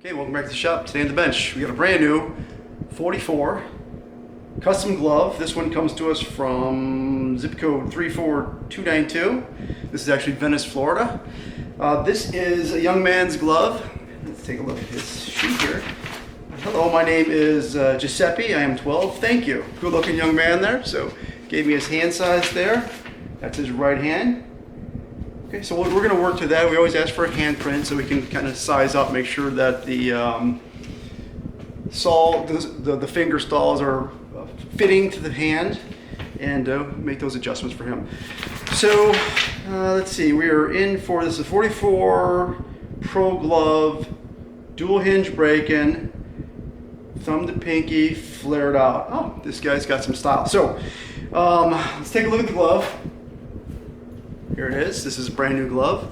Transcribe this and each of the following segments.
Okay, welcome back to the shop. Today on the bench, we got a brand new 44 custom glove. This one comes to us from zip code 34292. This is actually Venice, Florida. This is a young man's glove. Let's take a look at his sheet here. Hello, my name is Giuseppe. I am 12. Thank you. Good looking young man there. So gave me his hand size there. That's his right hand. Okay, so we're going to work to that. We always ask for a handprint so we can kind of size up, make sure that the the finger stalls are fitting to the hand, and make those adjustments for him. So let's see, we are in for this is 44 Pro Glove, dual hinge break-in, thumb to pinky, flared out. Oh, this guy's got some style. So let's take a look at the glove. Here it is. This is a brand new glove.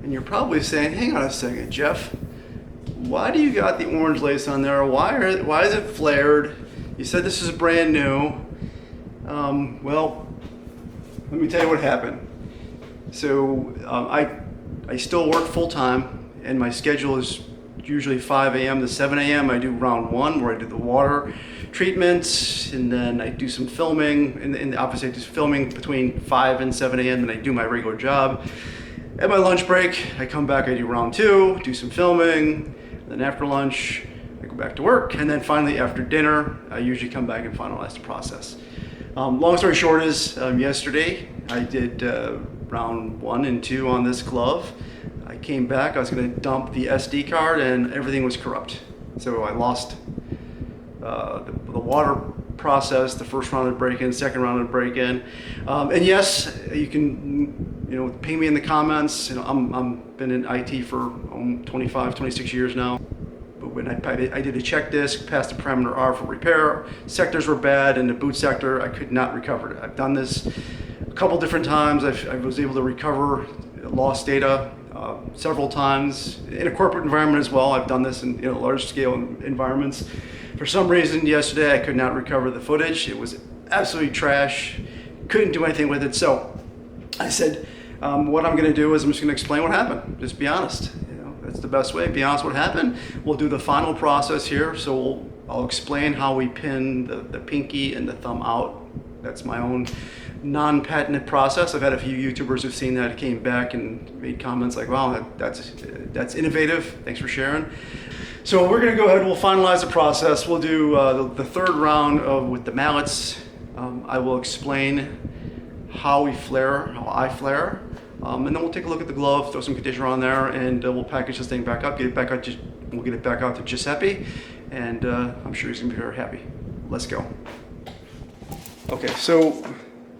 And you're probably saying, hang on a second, Jeff. Why do you got the orange lace on there? Why is it flared? You said this is brand new. Well, let me tell you what happened. So I still work full time, and my schedule is usually 5 a.m. to 7 a.m. I do round one where I do the water treatments, and then I do some filming. In the office, I do filming between 5 and 7 a.m. and I do my regular job. At my lunch break, I come back, I do round two, do some filming. Then after lunch, I go back to work. And then finally after dinner, I usually come back and finalize the process. Long story short is, yesterday I did round 1 and 2 on this glove. I came back, I was going to dump the SD card, and everything was corrupt. So I lost the water process, the first round of break-in, second round of break-in. And yes, you can ping me in the comments. I'm been in IT for 25, 26 years now. But when I did a check disc, passed the parameter R for repair, sectors were bad, and the boot sector, I could not recover it. I've done this a couple different times. I was able to recover lost data several times in a corporate environment as well. I've done this in large scale environments. For some reason yesterday I could not recover the footage. It was absolutely trash. Couldn't do anything with it. So I said, what I'm going to do is I'm just going to explain what happened. Just be honest. That's the best way. Be honest what happened. We'll do the final process here. So I'll explain how we pin the pinky and the thumb out. That's my own non-patented process. I've had a few YouTubers who've seen that, came back and made comments like, wow, that's innovative. Thanks for sharing. So we're going to go ahead and we'll finalize the process. We'll do the third round with the mallets. I will explain how I flare. And then we'll take a look at the glove, throw some conditioner on there, and we'll package this thing back up, we'll get it back out to Giuseppe, and I'm sure he's going to be very happy. Let's go. Okay, so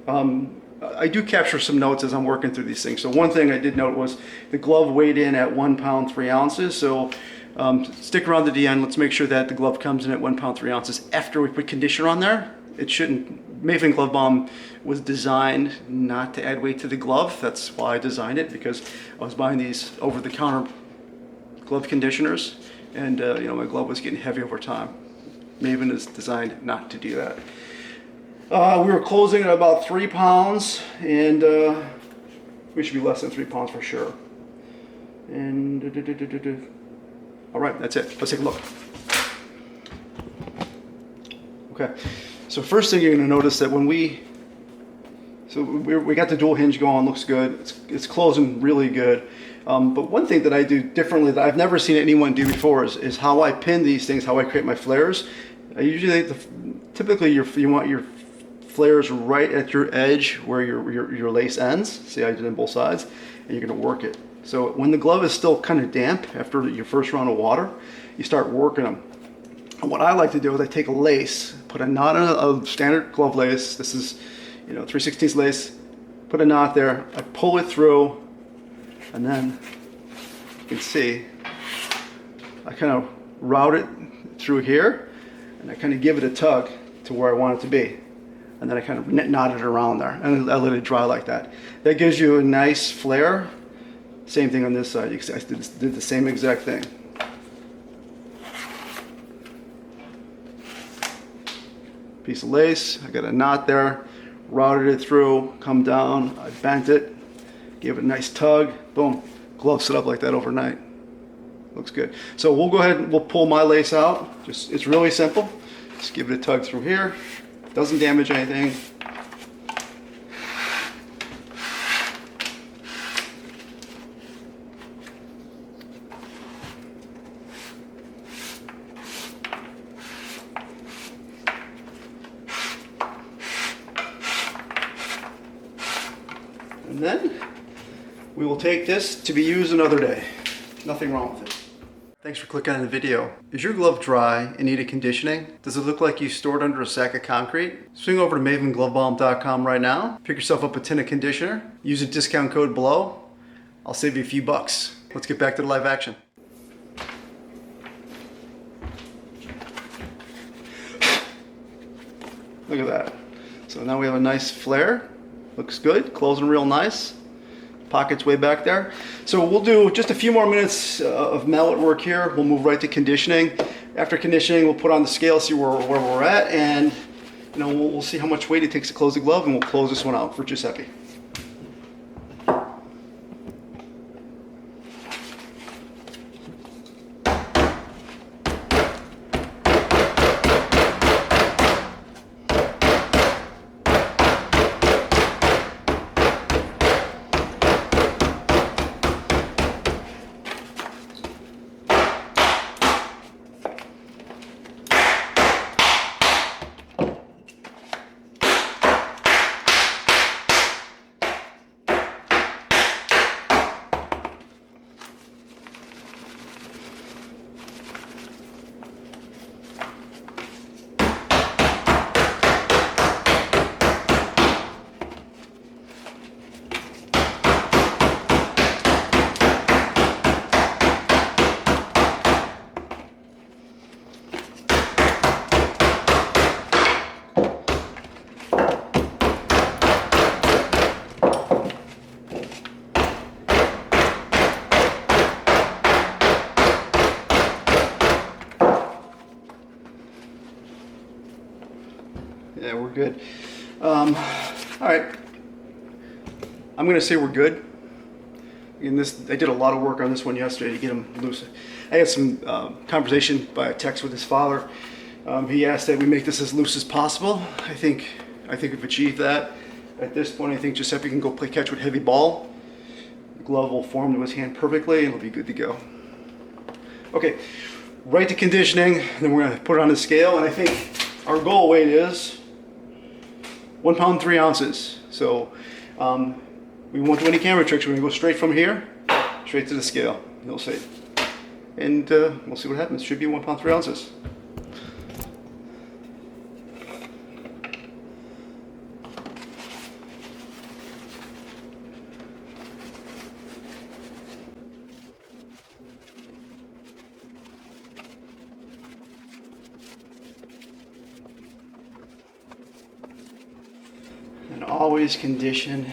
I do capture some notes as I'm working through these things. So one thing I did note was the glove weighed in at 1 pound 3 ounces. So stick around to the end. Let's make sure that the glove comes in at 1 pound 3 ounces after we put conditioner on there. It shouldn't. Maven Glove Balm was designed not to add weight to the glove. That's why I designed it, because I was buying these over-the-counter glove conditioners, and my glove was getting heavy over time. Maven is designed not to do that. We were closing at about 3 pounds, and we should be less than 3 pounds for sure. And all right, that's it. Let's take a look. Okay, so first thing you're going to notice that when we got the dual hinge going, looks good. It's closing really good. But one thing that I do differently that I've never seen anyone do before is how I pin these things, how I create my flares. I usually typically you want your flares right at your edge where your lace ends. See, I did it on both sides, and you're going to work it. So when the glove is still kind of damp after your first round of water, you start working them. And what I like to do is I take a lace, put a knot in a standard glove lace. This is 3/16 lace. Put a knot there. I pull it through, and then you can see I kind of route it through here, and I kind of give it a tug to where I want it to be. And then I kind of knot it around there, and I let it dry like that. That gives you a nice flare. Same thing on this side. I did the same exact thing. Piece of lace, I got a knot there, routed it through, come down, I bent it, gave it a nice tug, boom, glove sit up like that overnight. Looks good. So we'll go ahead and we'll pull my lace out. It's really simple. Just give it a tug through here. Doesn't damage anything. And then we will take this to be used another day. Nothing wrong with it. Thanks for clicking on the video. Is your glove dry and needed conditioning? Does it look like you stored under a sack of concrete? Swing over to MavenGloveBalm.com right now. Pick yourself up a tin of conditioner. Use a discount code below. I'll save you a few bucks. Let's get back to the live action. Look at that. So now we have a nice flare. Looks good, closing real nice. Pocket's way back there. So we'll do just a few more minutes of mallet work here. We'll move right to conditioning. After conditioning, we'll put on the scale, see where we're at, and we'll see how much weight it takes to close the glove, and we'll close this one out for Giuseppe. Yeah, we're good. All right. I'm going to say we're good. I did a lot of work on this one yesterday to get him loose. I had some conversation by text with his father. He asked that we make this as loose as possible. I think we've achieved that. At this point, I think Giuseppe can go play catch with heavy ball. The glove will form to his hand perfectly, and it'll be good to go. Okay, right to conditioning. Then we're going to put it on the scale, and I think our goal weight is 1 pound 3 ounces. So we won't do any camera tricks. We're going to go straight from here, straight to the scale. You'll see. And we'll see what happens. Should be 1 pound 3 ounces. And always condition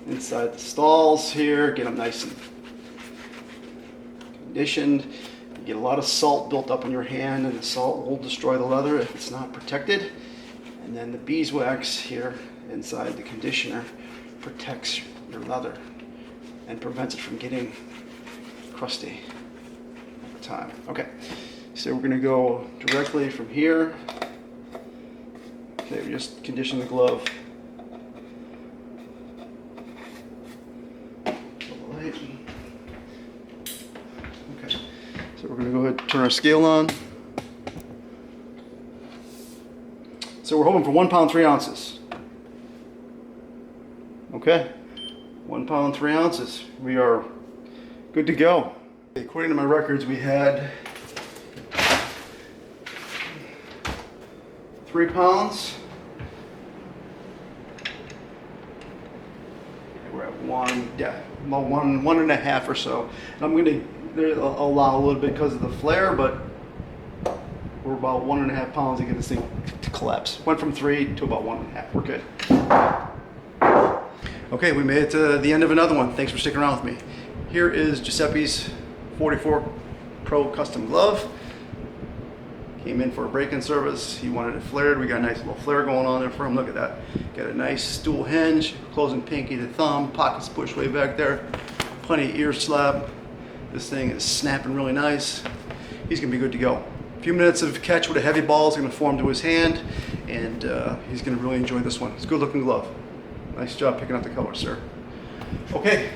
inside the stalls here. Get them nice and conditioned. You get a lot of salt built up in your hand, and the salt will destroy the leather if it's not protected. And then the beeswax here inside the conditioner protects your leather and prevents it from getting crusty over time. Okay, so we're going to go directly from here. Okay, we just condition the glove. Okay, so we're going to go ahead and turn our scale on. So we're hoping for 1 pound 3 ounces. Okay, 1 pound 3 ounces. We are good to go. According to my records, we had 3 pounds. We're at about one and a half or so. And I'm going to allow a little bit because of the flare, but we're about 1.5 pounds to get this thing to collapse. Went from 3 to about 1.5. We're good. Okay, we made it to the end of another one. Thanks for sticking around with me. Here is Giuseppe's 44 Pro custom glove. Came in for a break-in service. He wanted it flared. We got a nice little flare going on there for him. Look at that. Got a nice stool hinge, closing pinky to thumb, pockets pushed way back there. plenty of ear slap. This thing is snapping really nice. He's gonna be good to go. A few minutes of catch with a heavy ball is gonna form to his hand, and he's gonna really enjoy this one. It's a good looking glove. Nice job picking out the color, sir. Okay.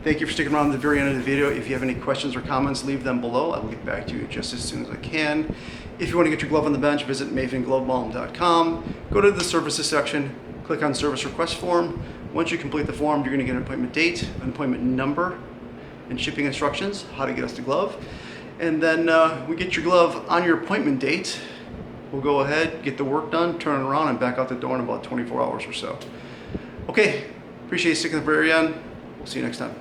Thank you for sticking around to the very end of the video. If you have any questions or comments, leave them below. I will get back to you just as soon as I can. If you want to get your glove on the bench, visit mavenglovebalm.com. Go to the services section, click on service request form. Once you complete the form, you're going to get an appointment date, an appointment number, and shipping instructions, how to get us the glove. And then we get your glove on your appointment date. We'll go ahead, get the work done, turn it around, and back out the door in about 24 hours or so. Okay, appreciate you sticking to the very end. We'll see you next time.